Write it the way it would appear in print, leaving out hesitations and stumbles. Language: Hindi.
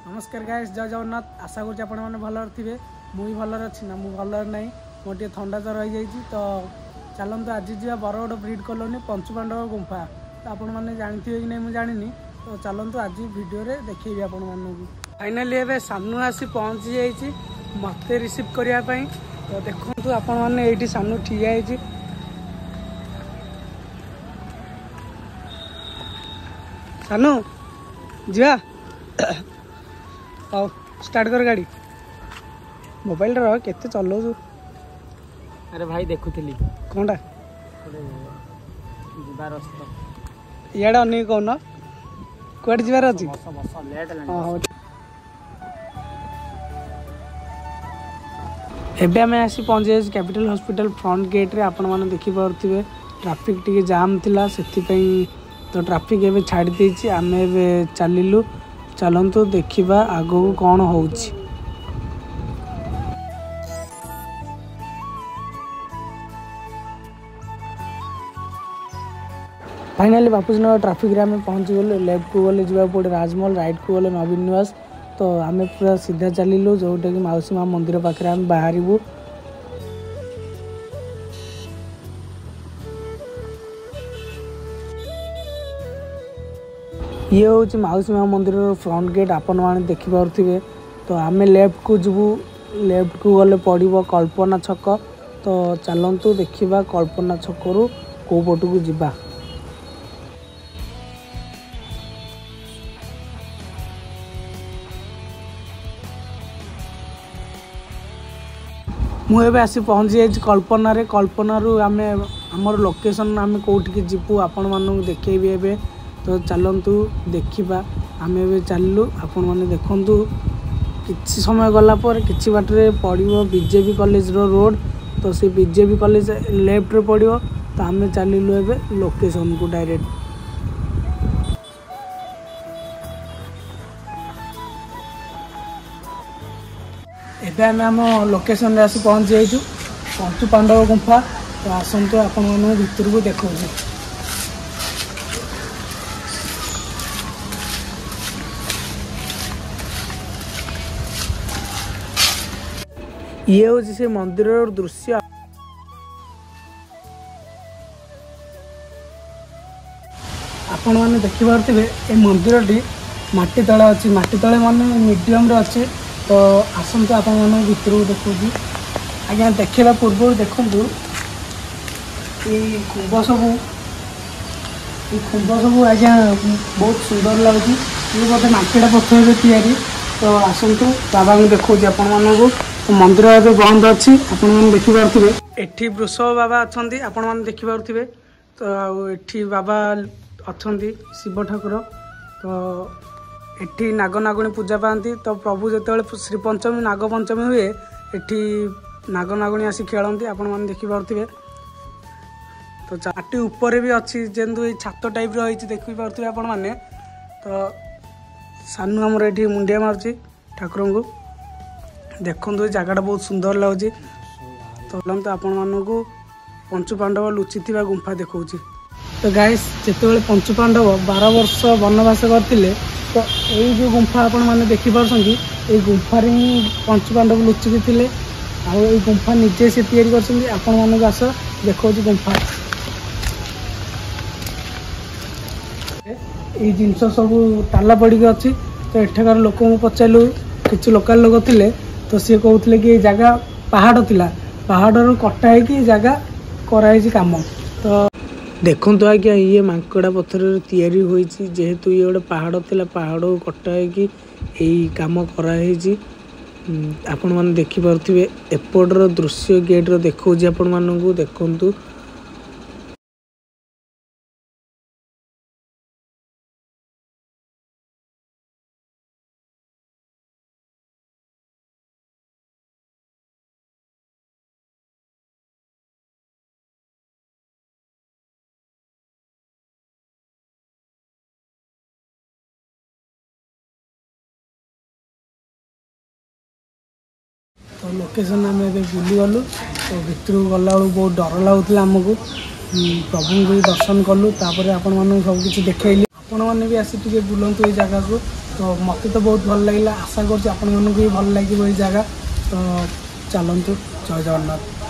नमस्कार गाइस, जय जगन्नाथ। आशा करुँच आपण मैंने भलर थे। मुझे भलर अच्छी ना, मुझे भलर ना, मोर टे थंडा जर रही जाइए। तो चलते आज जा बरगड़ ब्रिड कॉलोनी पंचुपांडव गुंफा। तो आपण मैंने जानते कि नहीं मुझे जानी। तो चलते आज वीडियो देखी आपण मानू। फाइनाली एवं सानू आसी पहुँची जाइए मत रिसीव करने। तो देखो आपण मैंने ये सानू ठिया है। सानू जा आओ स्टार्ट कर गाड़ी। मोबाइल रह केते चलाऊ। अरे भाई देखुली कौनटा इे अन कौन कौट जबार अच्छी। एबे आम आसी पहुँच जाए कैपिटल हॉस्पिटल फ्रंट गेट रे। आपण मैंने देखिपे ट्रैफिक टी जाम थिला से तो ट्रैफिक एवं छाड़ी देछि। आम एवं चलिलु। चलतु देखा आगू कौन हो। फाइनाली बापूजीनगर ट्रैफिक रे आम पहुँची गलु। लेफ्ट को गले जा पड़े राजमहल, राइट को गले नवीन निवास। तो आम पूरा सीधा चलिलु जोटा कि माउसी माँ मंदिर पाखे आम बाहरबू। ये हूँ माउसी माँ मंदिर फ्रंट गेट आपण मैंने देखिपे। तो आम लेफ्ट को जीवु। लेफ्ट को गले पड़ो कल्पना छक। तो चलतु देखा कल्पना छकरू कौ पट को जीवा। मुझे आसी पहुँची जाइए कल्पना रे। कल्पनारू आम आमर लोकेशन आम कौटिक जीवु आपण मानू देखेबी एबे। तो चलतु देखा आम ए चलू। आपण मैंने देखु किसी समय गलापर कि बाटे पड़ो बीजेपी कॉलेज रो रोड। तो से बीजेपी कॉलेज लेफ्ट रे पड़ो। तो आम चलू एबे लोकेशन को डायरेक्ट। एबे आम लोकेशन रे आसी पहुँच जाइए पंचुपांडव गुंफा। तो आसतु आपण मैंने भीतर को देखा। ये हूँ से मंदिर दृश्य। आपण मैंने देखिपे ये मंदिर टी माटी तले अच्छी। माटी तले माने मीडियम रे अच्छे। तो आसतु आपण मैंने भीतर को देखा। आज्ञा देखा पूर्व देखु खुंब सब आज्ञा बहुत सुंदर लगुच। ये बोधे माटीटा पत्थर तैयारी। तो आसतु बाबा को देखा आपण मानू। तो मंदिर ए बंद अच्छी। आपण मैंने देखिपे एठी वृषभ बाबा अच्छा आपण मैंने देखिपे। तो एठी बाबा अच्छा शिव ठाकुर। तो एठी नाग नागुणी पूजा पाती। तो प्रभु जो श्री पंचमी नाग पंचमी हुए एठी नाग नागुणी आसी खेलती आपण मैंने देखिपे। तो चाटी ऊपर भी अच्छी जेंतु छात टाइप रही देखिपे आपण मैंने। तो सानू आमर ये मुंडिया मार्ची ठाकुर को देखु। जगटा बहुत सुंदर लगुच। तो आपण मानू पंचुपांडव लुचि गुंफा देखा। तो गाइस जिते पंचुपांडव 12 वर्ष वनवास करते। तो यही जो गुंफा आपण मैंने देखिपी ये गुंफार ही पंचुपांडव लुचिकी थे। आई गुंफा निजे से तैयारी कर आस देखा गुंफा। ये जिनस सब ताला पड़ी अच्छी। तो एठाकार लोक पचारू कि लोकल लोक थे। तो सी कहते कि जगह पहाड़ थिला, पहाड़ कटा है जगह कराई काम। तो देखु तो आज्ञा ये मांकड़ा पत्थर तैयारी होई। जेहेतु ये गोटे पहाड़ थिला, पहाड़ को कटा है काम कराई। आपण मैंने देखिपे एपटर दृश्य गेट रो देखा। आपण मानू देखु तो लोकेशन आम बुली गलु। तो भितर गला बहुत डर लगुला आमको। प्रभु को दर्शन कलु। तापर आपण मानू सब किछि देखैली। आपण मैंने भी आसी बुलंतु ये जगह को। तो मत तो बहुत भल लगे आशा कर भी भल लगे ये जगह तो चलतु जय जगन्नाथ।